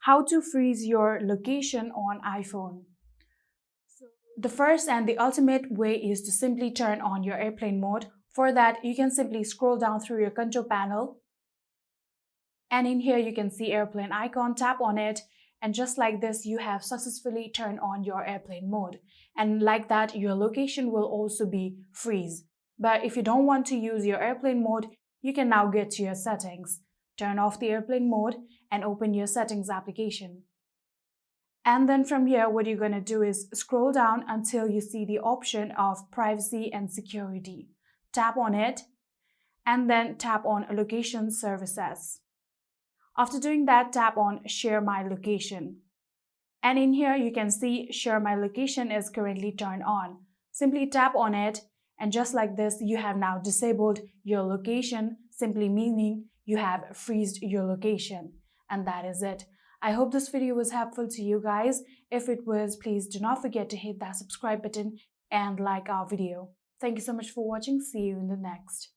how to freeze your location on iPhone. The first and the ultimate way is to simply turn on your airplane mode. For that, you can simply scroll down through your control panel, and in here you can see airplane icon, tap on it, and just like this you have successfully turned on your airplane mode, and like that your location will also be freeze. But if you don't want to use your airplane mode, you can now get to your settings, turn off the airplane mode, and open your settings application. And then from here, what you're going to do is scroll down until you see the option of privacy and security. Tap on it, and then tap on location services. After doing that, tap on share my location. And in here, you can see share my location is currently turned on. Simply tap on it, and just like this, you have now disabled your location, simply meaning you have freezed your location. And that is it. I hope this video was helpful to you guys. If it was, please do not forget to hit that subscribe button and like our video. Thank you so much for watching. See you in the next.